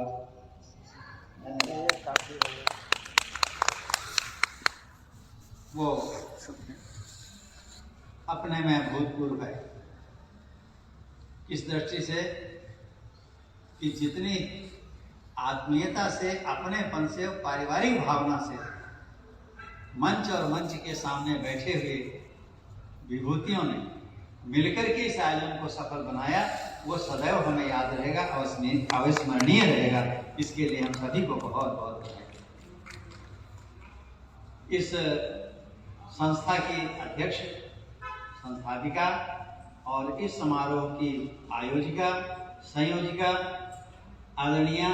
होगा। वो अपने में भूतपूर्व है, इस दृष्टि से कि जितनी आत्मीयता से, अपनेपन से, पारिवारिक भावना से मंच और मंच के सामने बैठे हुए विभूतियों ने मिलकर के इस आयोजन को सफल बनाया, वो सदैव हमें याद रहेगा, अविस्मरणीय रहेगा। इसके लिए हम सभी को बहुत बहुत बधाई। इस संस्था की अध्यक्ष, संस्थापिका और इस समारोह की आयोजिका, संयोजिका आदरणीय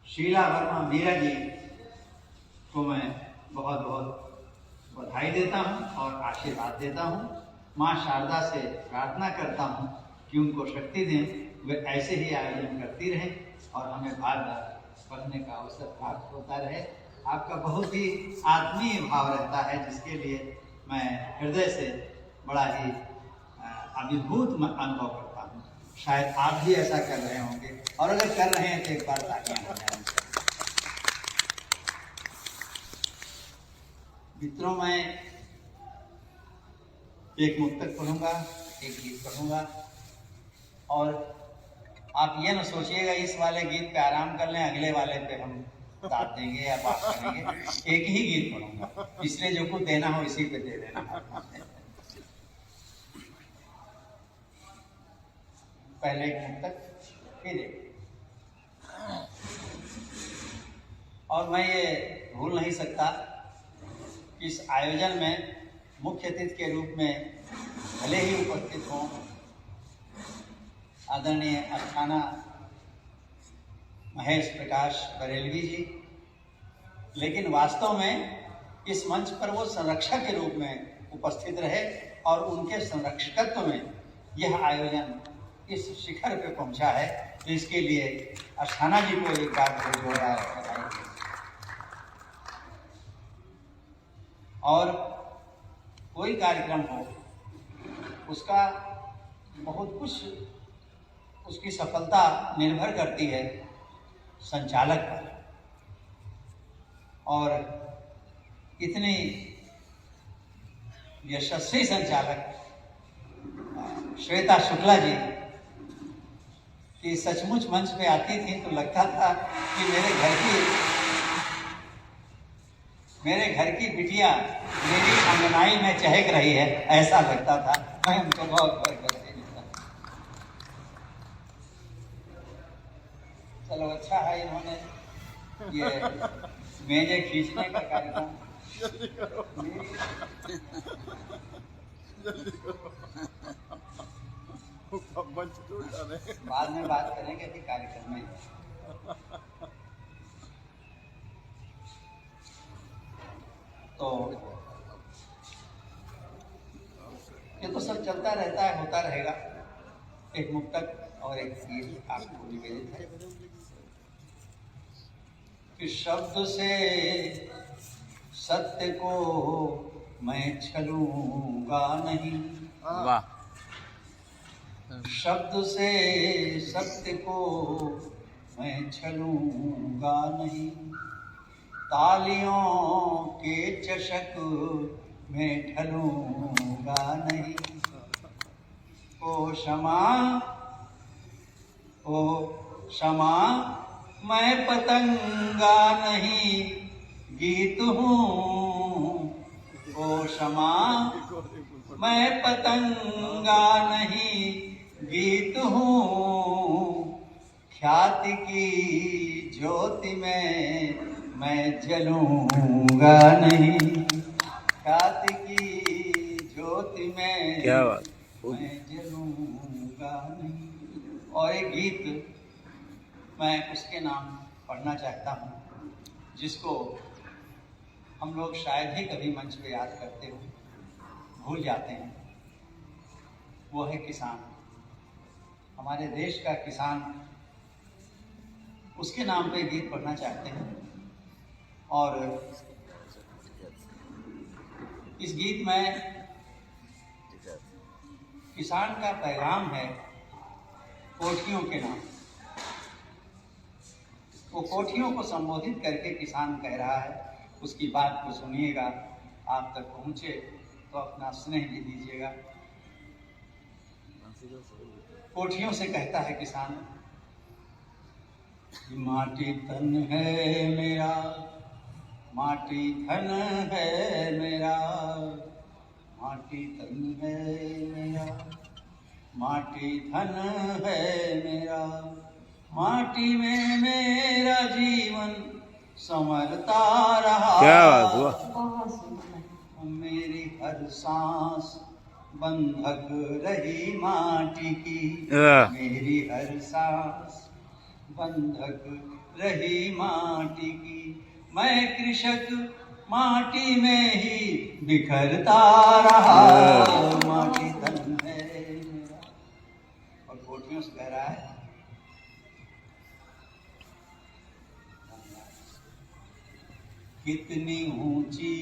शीला वर्मा मीरा जी को मैं बहुत बहुत बधाई देता हूं और आशीर्वाद देता हूं। माँ शारदा से प्रार्थना करता हूं कि उनको शक्ति दें, वे ऐसे ही आयोजन करती रहें और हमें बार बार पढ़ने का अवसर प्राप्त होता रहे। आपका बहुत ही आत्मीय भाव रहता है, जिसके लिए मैं हृदय से बड़ा ही अभिभूत अनुभव करता हूँ। शायद आप भी ऐसा कर रहे होंगे, और अगर कर रहे हैं तो एक बार तालियां हो जाएं। मित्रों, मैं एक मुक्तक पढ़ूंगा, एक गीत पढ़ूंगा, और आप ये न सोचिएगा इस वाले गीत पे आराम कर लें, अगले वाले पे हम साथ देंगे या बात करेंगे। एक ही गीत पढ़ूंगा, इसलिए जो कुछ देना हो इसी पे दे देना। पहले एक मुक्तक, फिर एक। और मैं ये भूल नहीं सकता कि इस आयोजन में मुख्य अतिथि के रूप में भले ही उपस्थित हों आदरणीय अस्थाना महेश प्रकाश बरेलवी जी, लेकिन वास्तव में इस मंच पर वो संरक्षक के रूप में उपस्थित रहे और उनके संरक्षकत्व में यह आयोजन इस शिखर पे पहुंचा है। तो इसके लिए अस्थाना जी को एक बार जोरदार बधाई। और कोई कार्यक्रम हो, उसका बहुत कुछ, उसकी सफलता निर्भर करती है संचालक पर। और इतनी यशस्वी संचालक श्वेता शुक्ला जी कि सचमुच मंच पे आती थी तो लगता था कि मेरे घर की बिटिया मेरी अंगनाई में चहक रही है, ऐसा लगता था। मैं उनको बहुत गर्व करती हूँ। चलो अच्छा है, इन्होंने ये मेजे खींचने का कार्यक्रम बाद में बात करेंगे कि कार्यक्रम में। तो ये तो सब चलता रहता है, होता रहेगा। एक मुक्तक और एक गीत आपको निवेदित है कि शब्द से सत्य को मैं छलूंगा नहीं, वाह। शब्द से सत्य को मैं छलूंगा नहीं, तालियों के चषक में ढलूंगा नहीं। ओ क्षमा मैं पतंगा नहीं गीत हूँ। ओ क्षमा मैं पतंगा नहीं गीत हूँ, ख्याति की ज्योति में मैं जलूंगा नहीं, ख्याति की ज्योति में क्या बात, मैं जलूंगा नहीं। और एक गीत मैं उसके नाम पढ़ना चाहता हूँ, जिसको हम लोग शायद ही कभी मंच पे याद करते हो, भूल जाते हैं। वो है किसान, हमारे देश का किसान, उसके नाम पे गीत पढ़ना चाहते हैं। और इस गीत में किसान का पैगाम है कोठियों के नाम। वो कोठियों को संबोधित करके किसान कह रहा है, उसकी बात को सुनिएगा, आप तक पहुंचे तो अपना स्नेह भी दीजिएगा। कोठियों से कहता है किसान, माटी तन है मेरा, माटी धन है मेरा, माटी तन है मेरा, माटी धन है मेरा, माटी में मेरा जीवन संवरता रहा। क्या बात हुआ? मेरी हर सांस बंधक रही माटी की, मेरी हर सांस बंधक रही माटी की, मैं कृषक माटी में ही बिखरता रहा। माटी धन है मेरा। और कोठियों से कह रहा है, कितनी ऊंची,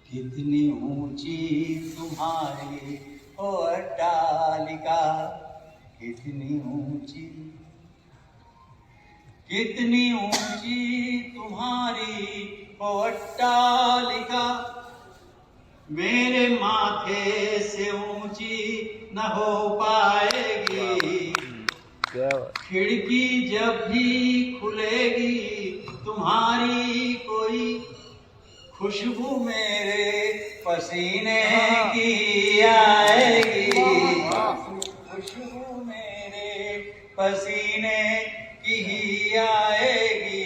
कितनी ऊंची तुम्हारी ओ अट्टालिका, कितनी ऊंची, कितनी ऊंची तुम्हारी ओ अट्टालिका, मेरे माथे से ऊंची न हो पाएगी। खिड़की जब भी खुलेगी तुम्हारी कोई खुशबू मेरे पसीने की आएगी, खुशबू मेरे पसीने की ही आएगी।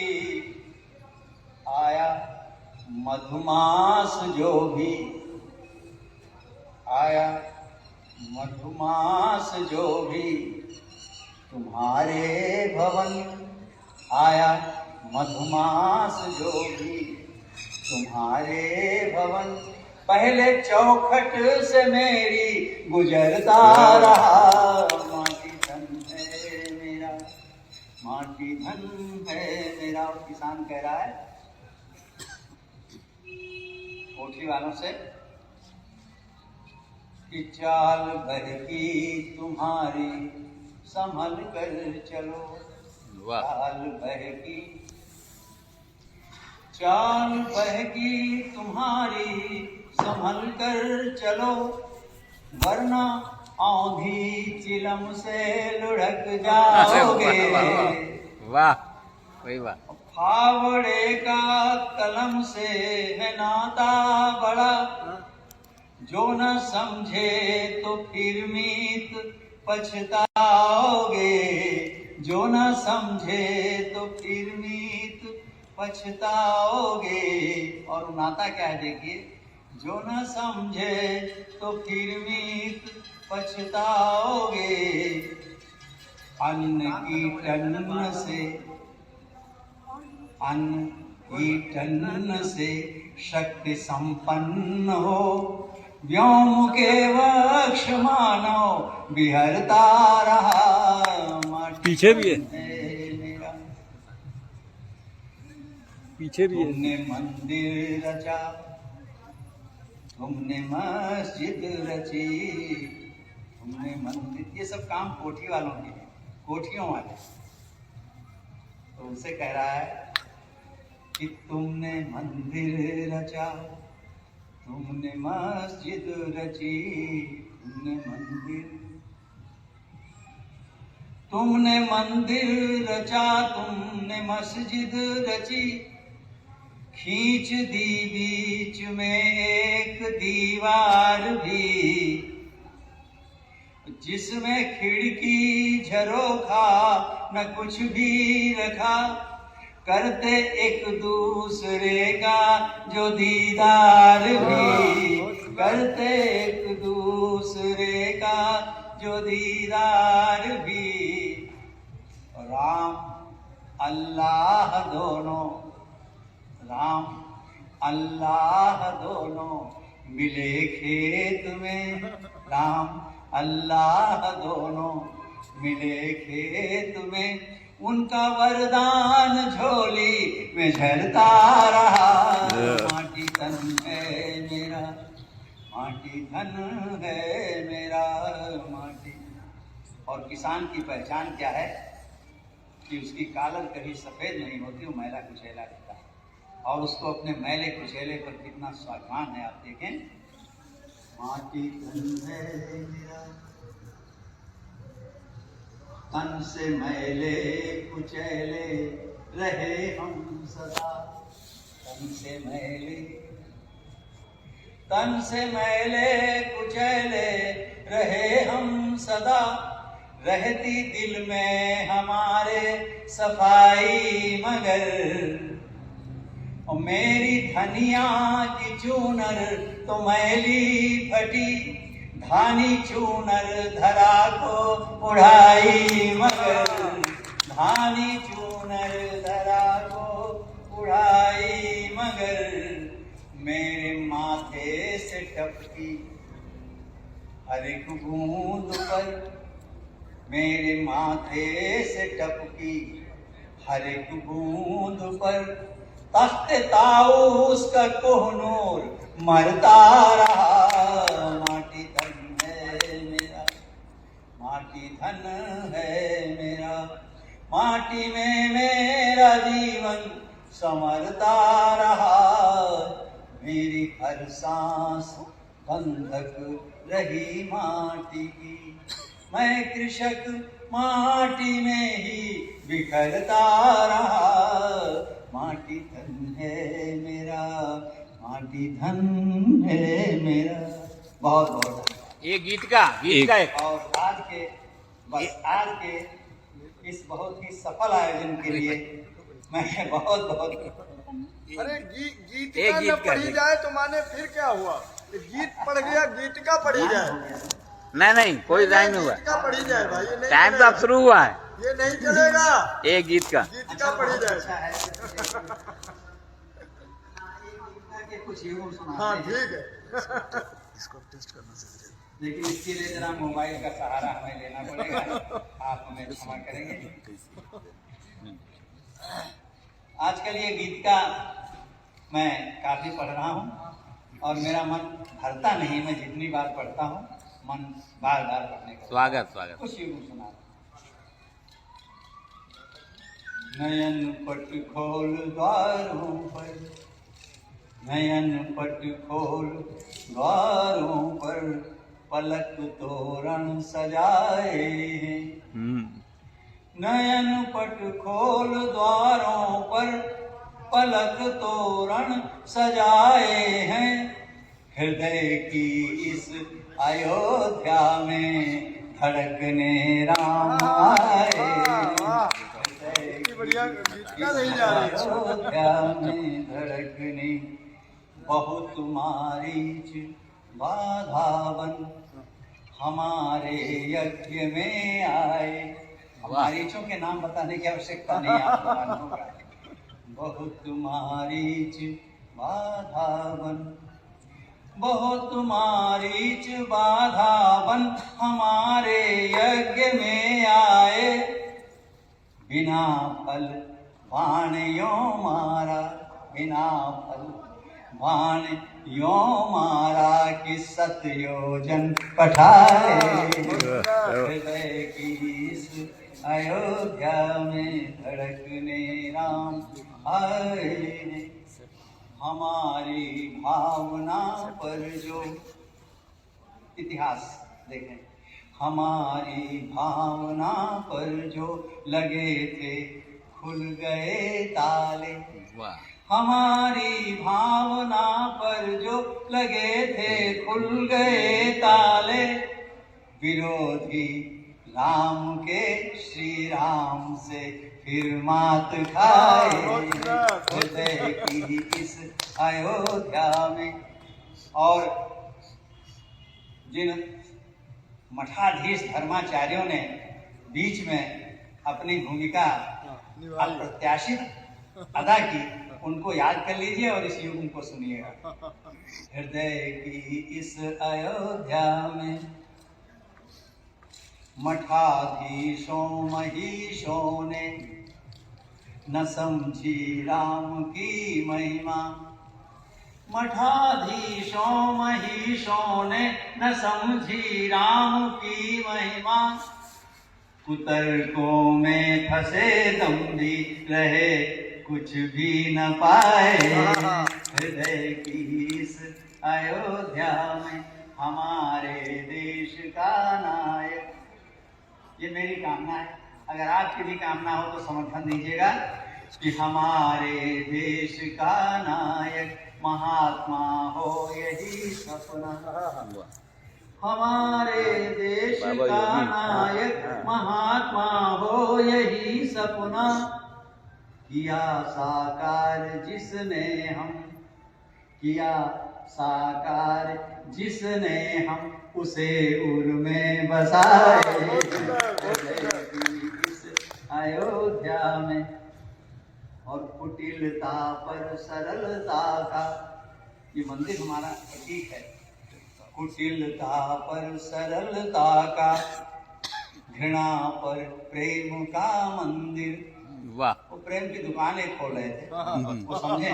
आया मधुमास जो भी, आया मधुमास जो भी तुम्हारे भवन, आया मधुमास जो भी तुम्हारे भवन, पहले चौखट से मेरी गुजरता रहा। माटी धन है मेरा, माटी धन है मेरा। और किसान कह रहा है कोठी वालों से कि चाल बहकी तुम्हारी संभल कर चलो, चाल बहकी, चाल बहकी तुम्हारी संभल कर चलो, वरना आंधी चिलम से लुढ़क जाओगे। वाह, वही वाह। फावड़े का कलम से है नाता बड़ा, जो न समझे तो फिर मीत पछताओगे, जो न समझे तो फिर मीत पछताओगे। और नाता क्या है देखिए, जो न समझे तो फिर मीत पछताओगे। अन्न की टन से, अन्न की टन से शक्ति संपन्न हो, व्योम के वक्ष मानव बिहरता रहा। पीछे भी है, मेरा, पीछे भी है। तुमने मंदिर रचा, तुमने मस्जिद रची, तुमने मंदिर, ये सब काम कोठी वालों के, कोठियों वाले। तो उनसे कह रहा है कि तुमने मंदिर रचा, तुमने मस्जिद रची, तुमने मंदिर, तुमने मंदिर रचा, तुमने मस्जिद रची, खींच दी बीच में एक दीवार भी, जिसमें खिड़की झरोखा न कुछ भी रखा, करते एक दूसरे का जो दीदार भी, करते एक दूसरे का जो दीदार भी। राम अल्लाह दोनों, राम अल्लाह दोनों मिले खेत में, राम अल्लाह दोनों मिले खेत में, उनका वरदान झोली में झरता रहा। माटी धन है मेरा, माटी धन है मेरा, माटी। और किसान की पहचान क्या है? कि उसकी कालर कभी सफेद नहीं होती, वो मैला कुचैला रहता है। और उसको अपने मैले कुचैले पर कितना स्वाभिमान है, आप देखें। माटी तन है मेरा, तन से मैले कुचैले रहे हम सदा। तन से मैले कुचैले रहे हम सदा। रहती दिल में हमारे सफाई मगर, और मेरी धनिया की चूनर तो मैली फटी। धानी चूनर धरा को उड़ाई मगर, धानी चूनर धरा को उड़ाई मगर। मेरे माथे से टपकी हर एक बूंद पर, मेरे माथे से टपकी हर एक बूंद पर। तख्त ताऊस का कोहनूर मरता रहा। माटी धन है मेरा, माटी धन है मेरा। माटी में मेरा जीवन संवरता रहा। मेरी हर सांस बंधक रही माटी की। मैं कृषक माटी में ही बिखरता रहा। माटी धन है मेरा, माटी धन है मेरा। बहुत बहुत धन्यवाद। ये गीत का एक और आज के इस बहुत ही सफल आयोजन के लिए मैं बहुत बहुत। अरे गीत का न पढ़ी जाए तो माने फिर क्या हुआ? गीत पढ़ गया, गीत का पढ़ी जाए। नहीं कोई टाइम नहीं हुआ, गीत का पढ़ी जाए भाई, ये नहीं टाइम तो अब शुरू हुआ है। ये नहीं चलेगा, एक गीत का पढ़ी जाए। अच्छा है। कुछ यूं सुना। हाँ ठीक है। लेकिन इसके लिए जरा मोबाइल का सहारा हमें लेना पड़ेगा, आप हमें क्षमा करेंगे। आजकल ये गीत का मैं काफी पढ़ रहा हूँ और मेरा मन भरता नहीं। मैं जितनी बार पढ़ता हूँ मन बार बार पढ़ने का। स्वागत कुछ यूं सुना। नयन पट खोल द्वारों पर, नयन पट खोल द्वारों पर, पलक तोरण सजाए हैं। नयन पट खोल द्वारों पर, पलक तोरण सजाए हैं। हृदय की इस अयोध्या में धड़कने राम आए। अयोध्या में धड़कने बहुत मारीच बाधा बन हमारे यज्ञ में आए। मारीचों के नाम बताने की आवश्यकता नहीं, आपको मालूम होगा। बहुत मारीच बाधा बन, बहुत मारीच बाधा बन हमारे यज्ञ में आए। बिना फल बाण यों मारा, बिना फल बाण यों मारा कि सतयोजन पठाए। हृदय की इस अयोध्या में धड़कने राम आए। हमारी भावना पर जो इतिहास देखें, हमारी भावना पर जो लगे थे खुल गए ताले। हमारी भावना पर जो लगे थे खुल गए ताले। विरोधी राम के श्री राम से फिर मात खाए। हृदय की इस अयोध्या में। और जिन मठाधीश धर्माचार्यों ने बीच में अपनी भूमिका अप्रत्याशित अदा की, उनको याद कर लीजिए और इस युग को सुनिएगा। हृदय की इस अयोध्या में मठाधीशों महीशों ने न समझी राम की महिमा। मठाधीशों महीशों ने न समझी राम की महिमा। कुतर्कों में फंसे दम भी रहे, कुछ भी न पाए। हृदय की इस अयोध्या में हमारे देश का नायक। ये मेरी कामना है, अगर आपकी भी कामना हो तो समर्थन दीजिएगा कि हमारे देश का नायक महात्मा हो यही सपना। हमारे देश का नायक महात्मा हो यही सपना, किया साकार जिसने हम, किया साकार जिसने हम, उसे उर में बसाए। इस अयोध्या में और कुटिलता पर सरलता का, ये मंदिर हमारा प्रतीक है। कुटिलता पर सरलता का, घृणा पर प्रेम का मंदिर। वाह। वो प्रेम की दुकानें खोल रहे थे, वो समझे।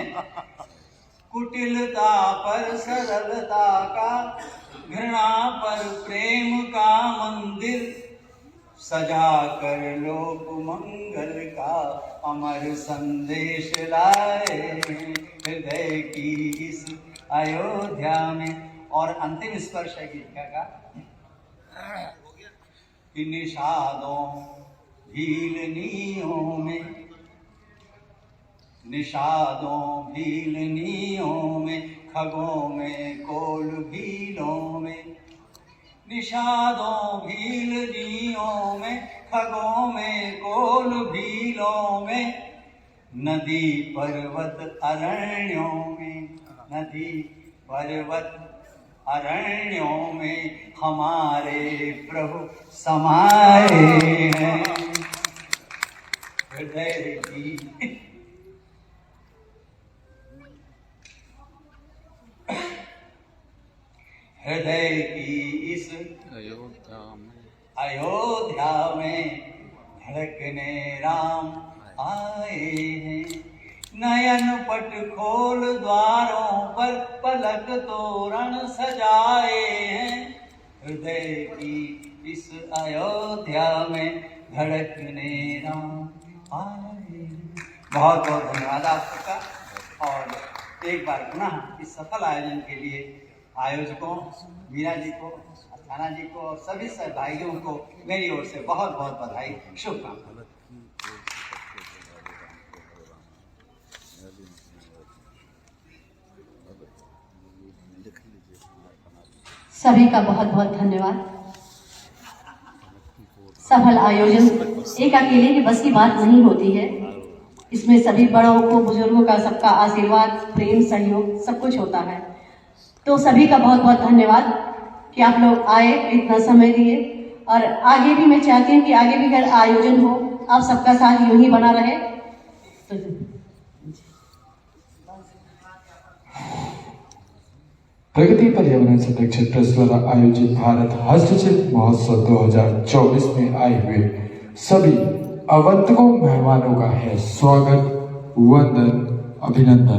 कुटिलता पर सरलता का, घृणा पर प्रेम का मंदिर, सजा कर लोक मंगल का अमर संदेश लाए। हृदय की इस अयोध्या में। और अंतिम स्पर्श है गीतिका का कि निषादों भीलनियों में, निषादों भीलनियों में, खगों में कोल भीलों में, निषादों भीलनियों में, खगों में कोल भीलों में, नदी पर्वत अरण्यों में, नदी पर्वत अरण्यों में हमारे प्रभु समाए हैं। हृदय की हृदय की इस अयोध्या में धड़कने राम आए हैं। नयन पट खोल द्वारों पर पलक तोरण सजाए हैं। हृदय की इस अयोध्या में धड़कने राम आए। बहुत बहुत धन्यवाद आप सबका। और एक बार पुनः इस सफल आयोजन के लिए आयोजकों, मीरा जी को, अस्थाना जी को और सभी सहभागियों को मेरी ओर से बहुत बहुत बधाई, शुभकामनाएं। सभी का बहुत बहुत धन्यवाद। सफल आयोजन एक अकेले के बस की बात नहीं होती है, इसमें सभी बड़ों को, बुजुर्गों का, सबका आशीर्वाद, प्रेम, सहयोग सब कुछ होता है। तो सभी का बहुत बहुत धन्यवाद कि आप लोग आए, इतना समय दिए। और आगे भी मैं चाहती हूँ कि आगे भी अगर आयोजन हो, आप सबका साथ यूं ही बना रहे। तो प्रगति पर्यावरण संरक्षण ट्रस्ट द्वारा आयोजित भारत हस्तशिल्प महोत्सव 2024 में आए हुए सभी आगंतुकों, मेहमानों का है स्वागत, वंदन, अभिनंदन।